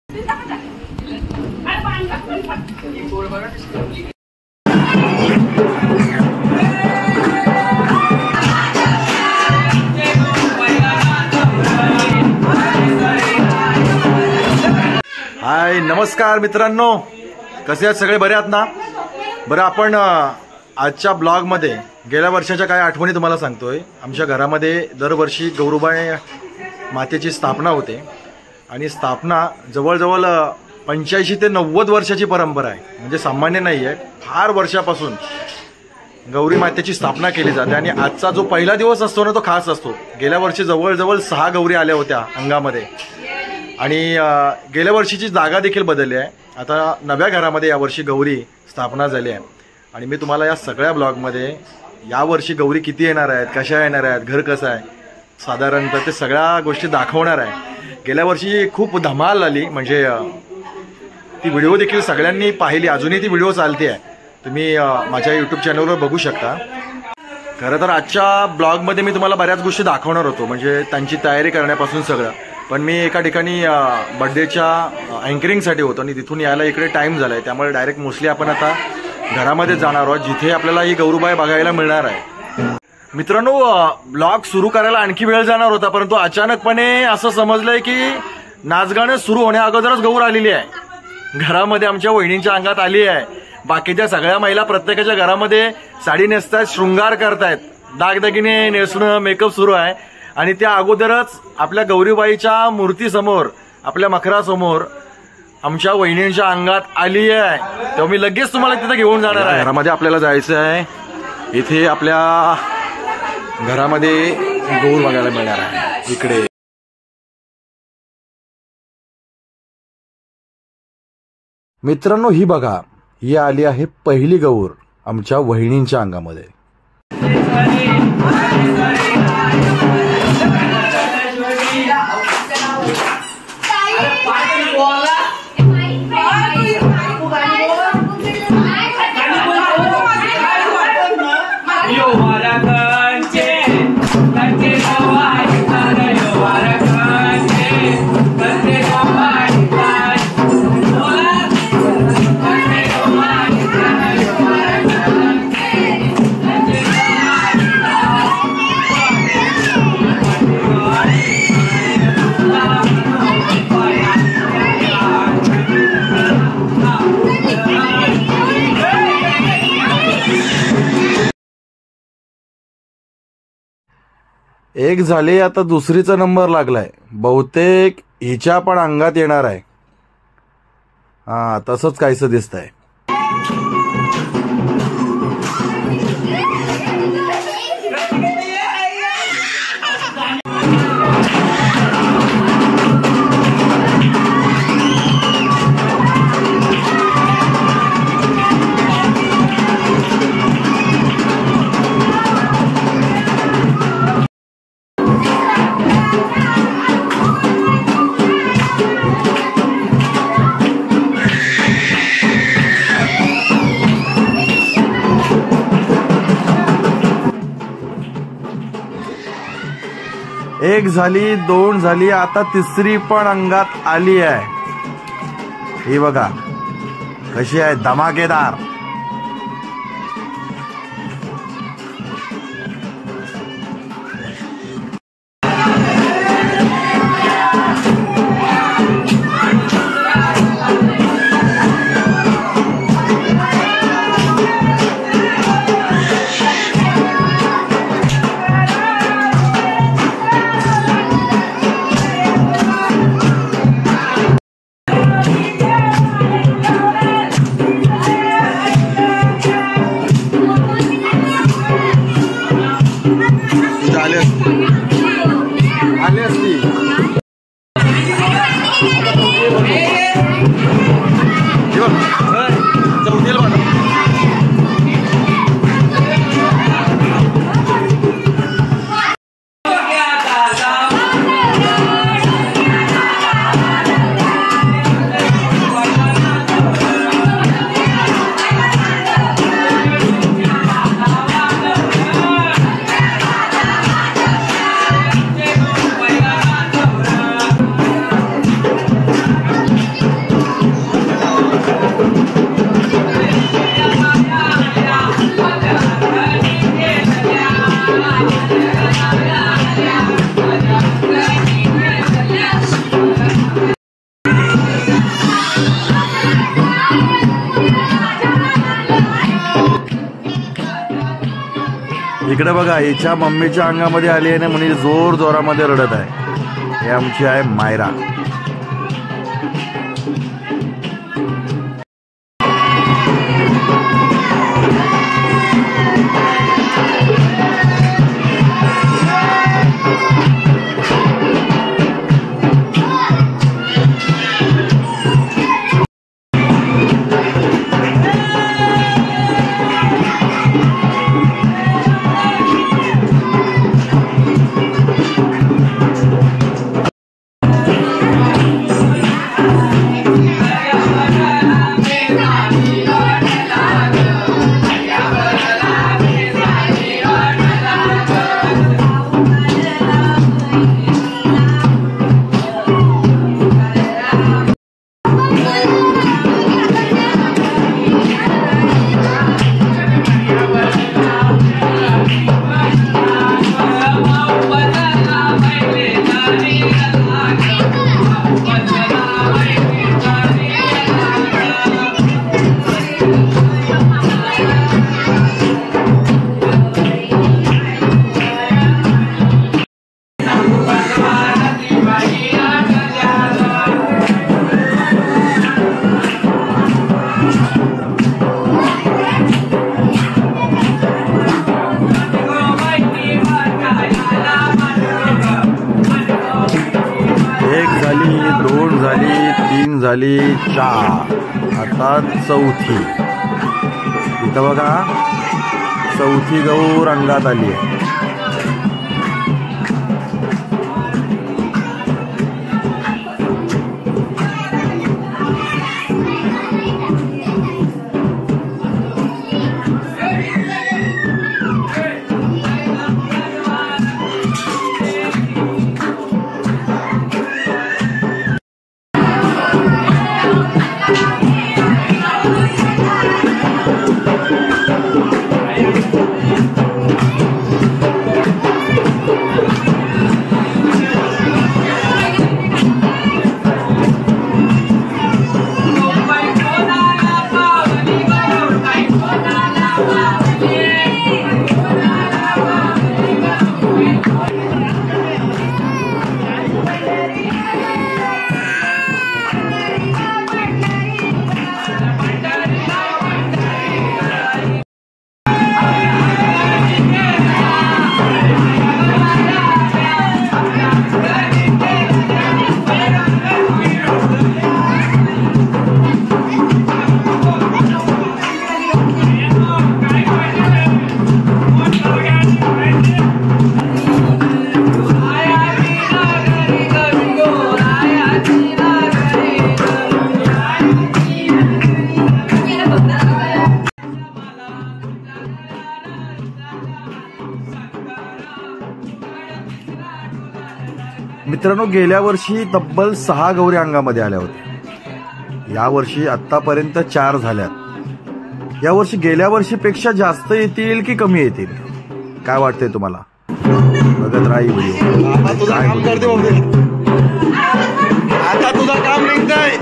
हाय नमस्कार मित्रांनो, कसे आहात सगळे? बरे आहात ना? बरं, आपण आजच्या ब्लॉगमध्ये गेल्या वर्षाच्या काही आठवणी तुम्हाला सांगतोय. आमच्या घरामध्ये दरवर्षी गौरूबाई मातेची स्थापना होते आणि स्थापना जवळजवळ 85 ते 90 वर्षाची परंपरा आहे. म्हणजे सामान्य नाही आहे. फार वर्षापासून गौरी मातेची स्थापना केली जाते आणि आजचा जो पहिला दिवस असतो ना, तो खास असतो. गेल्या वर्षी जवळजवळ 6 गौरी आल्या होत्या अंगामध्ये आणि गेल्या वर्षीची जागा देखील बदलली आहे. आता नव्या घरामध्ये यावर्षी गौरी स्थापना झाली आहे आणि मी तुम्हाला या सगळ्या ब्लॉगमध्ये यावर्षी गौरी किती येणार आहेत, कशा येणार आहेत, घर कसं आहे साधारणतः ते सगळ्या गोष्टी दाखवणार आहे. गेल्या वर्षी खूप धमाल आली, म्हणजे ती व्हिडिओ देखील सगळ्यांनी पाहिली. अजूनही ती व्हिडिओ चालते आहे, तुम्ही माझ्या यूट्यूब चॅनलवर बघू शकता. खरं तर आजच्या ब्लॉगमध्ये मी तुम्हाला बऱ्याच गोष्टी दाखवणार होतो, म्हणजे त्यांची तयारी करण्यापासून सगळं. पण मी एका ठिकाणी बड्डेच्या अँकरिंगसाठी होतो आणि तिथून यायला इकडे टाईम झाला आहे. त्यामुळे डायरेक्ट मोस्टली आपण आता घरामध्ये जाणार आहोत, जिथे आपल्याला ही गौरूबाई बघायला मिळणार आहे. मित्रांनो, ब्लॉग सुरू करायला आणखी वेळ जाणार होता, परंतु अचानकपणे असं समजलंय की नाचगाणं सुरू होण्या अगोदरच गौर आलेली आहे. घरामध्ये आमच्या वहिनींच्या अंगात आली आहे. बाकीच्या सगळ्या महिला प्रत्येकाच्या घरामध्ये साडी नेसतायत, शृंगार करतायत, दागदागिने नेसणं, मेकअप सुरू आहे. आणि त्या अगोदरच आपल्या गौरीबाईच्या मूर्तीसमोर, आपल्या मखरासमोर आमच्या वहिनींच्या अंगात आली आहे. तेव्हा मी लगेच तुम्हाला तिथे घेऊन जाणार आहे. घरामध्ये आपल्याला जायचं आहे. इथे आपल्या घरामध्ये गौर बघायला मिळणार आहे. इकडे मित्रांनो, ही बघा, ही आली आहे पहिली गौर आमच्या वहिनींच्या अंगामध्ये. एक झाली, आता दुसरीचा नंबर लागलाय. बहुतेक हिच्या पण अंगात येणार आहे. हा, तसंच काहीसं दिसतंय. एक झाली, दोन झाली, आता तिसरी पण अंगात आली आहे. ही बघा कशी आहे, धमाकेदार. इकडे बघा, हिच्या मम्मीच्या अंगामध्ये आली आहे ना म्हणजे जोर जोरामध्ये रडत आहे. हे आमची आहे मायरा. झाली 4, आता चौथी. इथं बघा, चौथी गहू रंगात आली आहे. मित्रांनो, गेल्या वर्षी तब्बल 6 गौरी अंगामध्ये आल्या होत्या. यावर्षी आतापर्यंत 4 झाल्यात. यावर्षी गेल्या वर्षीपेक्षा जास्त येतील की कमी येतील, काय वाटतंय तुम्हाला? बघत राही व्हिडिओ. आता तुझं काम निघतंय.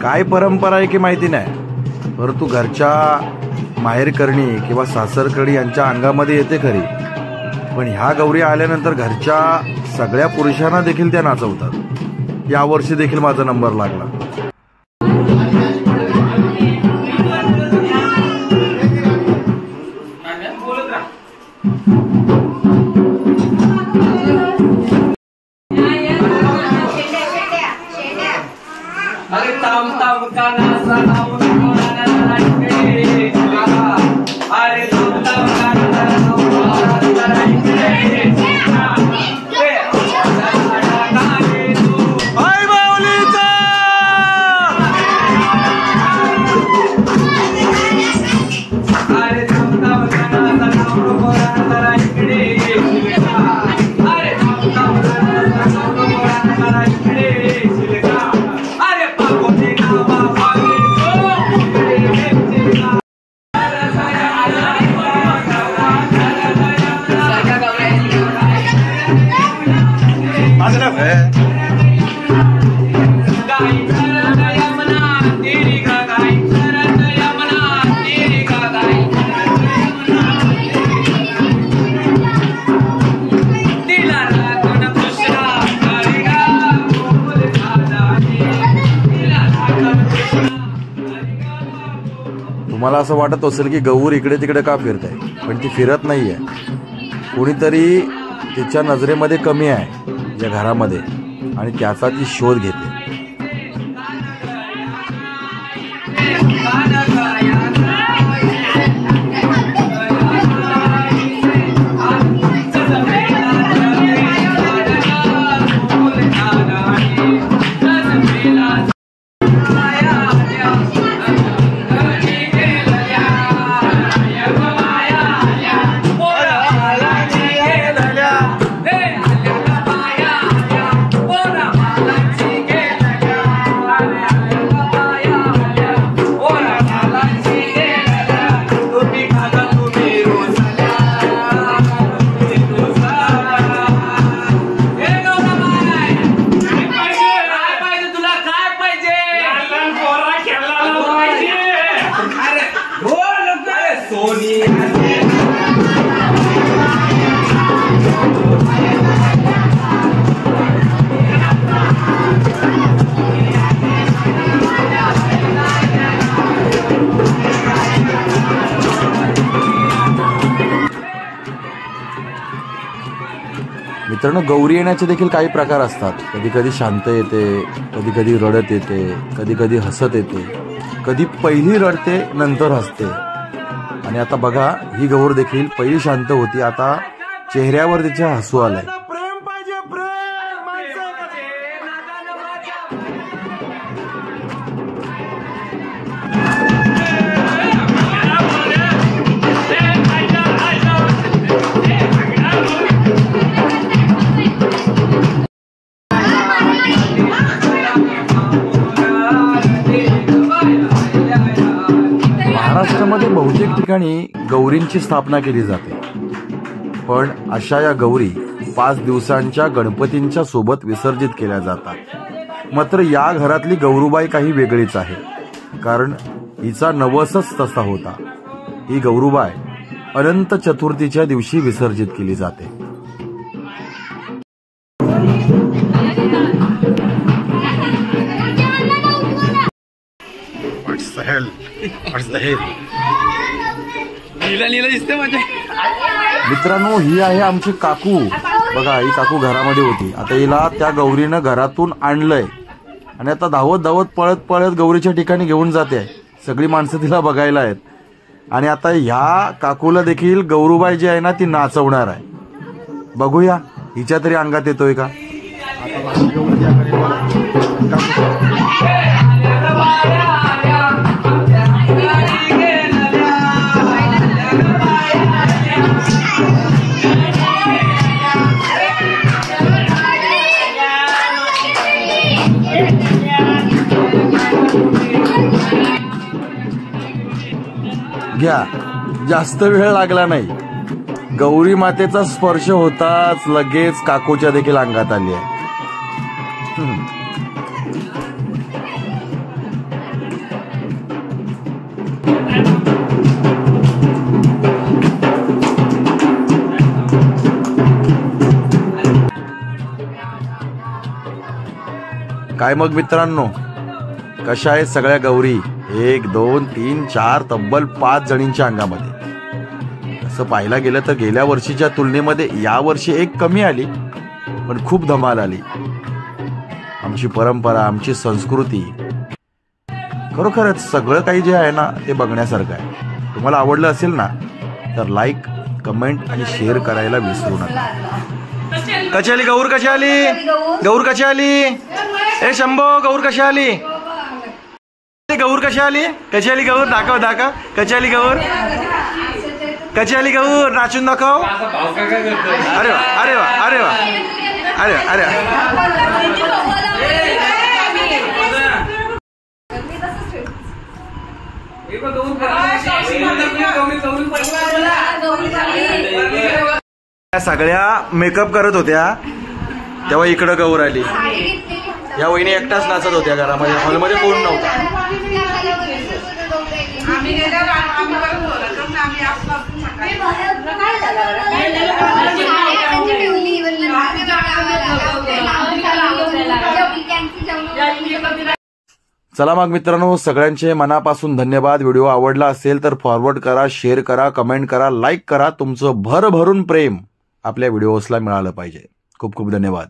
काय परंपरा आहे की माहिती नाही, परंतु घरच्या माहेरकरणी किंवा सासरकरणी यांच्या अंगामध्ये येते खरी, पण ह्या गौरी आल्यानंतर घरच्या सगळ्या पुरुषांना देखील त्या नाचवतात। यावर्षी देखील माझा नंबर लागला। तुम्हाला असं वाटत असेल की गौर इकडे तिकडे का फिरत आहे, पण ती फिरत नाहीये। कोणीतरी तिच्या नजरेमध्ये कमी आहे या घरामध्ये आणि त्याचा ती शोध घेते। मित्रांनो, गौरी येण्याचे देखील काही प्रकार असतात। कधी कधी शांत येते, कधी कधी रडत येते, कधी कधी हसत येते, कधी पहिली रडते नंतर हसते। आणि आता बघा, ही गौर देखील पहिली शांत होती, आता चेहऱ्यावर तिच्या हसू आलंय। महाराष्ट्रामध्ये बहुतेक ठिकाणी गौरींची स्थापना केली जाते, पण अशा या गौरी 5 दिवसांच्या गणपतींच्या सोबत विसर्जित केल्या जातात। मात्र या घरातली गौरूबाई काही वेगळीच आहे, कारण हिचा नवसच तसा होता। ही गौरूबाई अनंत चतुर्थीच्या दिवशी विसर्जित केली जाते। मित्रांनो, ही आहे आमची काकू। बघा, ही काकू घरामध्ये होती, आता हिला त्या गौरीनं घरातून आणलंय आणि आता धावत धावत पळत पळत गौरीच्या ठिकाणी घेऊन जाते। सगळी माणसं तिला बघायला आहेत आणि आता ह्या काकूला देखील गौरूबाई जी आहे ना ती नाचवणार आहे। बघूया हिच्या तरी अंगात येतोय का। घ्या, जास्त वेळ लागला नाही, गौरी मातेचा स्पर्श होताच लगेच काकूच्या देखील अंगात आली आहे। काय मग मित्रांनो, कशा आहेत सगळ्या गौरी? 1 2 3 4 तब्बल 5 जणींच्या अंगामध्ये. असं पाहायला गेलं तर गेल्या वर्षीच्या तुलनेमध्ये या वर्षी एक कमी आली, पण खूप धमाल आली. आमची परंपरा, आमची संस्कृती, खरोखरच सगळं काही जे आहे ना ते बघण्यासारखं आहे. तुम्हाला आवडलं असेल ना तर लाईक, कमेंट आणि शेअर करायला विसरू नका. कशी आली गौर? कशी आली गौर? कशी आली? ए शंभो, गौर कशी आली? गौर कशी आली? कशी आली गौर? दाखव दाखव. कशी आली गौर? कशी आली गौर? नाचून दाखव. अरे वा, अरे वा, अरे वा, अरे अरे. सगळ्या मेकअप करत होत्या तेव्हा इकडं गौर आली. या वहिनी एकटाच नाचत होत्या घरामध्ये, हॉलमध्ये कोण नव्हता. चला मग मित्रांनो, सगळ्यांचे मनापासून धन्यवाद. व्हिडिओ आवडला असेल तर फॉरवर्ड करा, शेअर करा, कमेंट करा, लाईक करा. तुमचं भरभरून प्रेम आपल्या व्हिडिओजला मिळालं पाहिजे. खूप खूप धन्यवाद.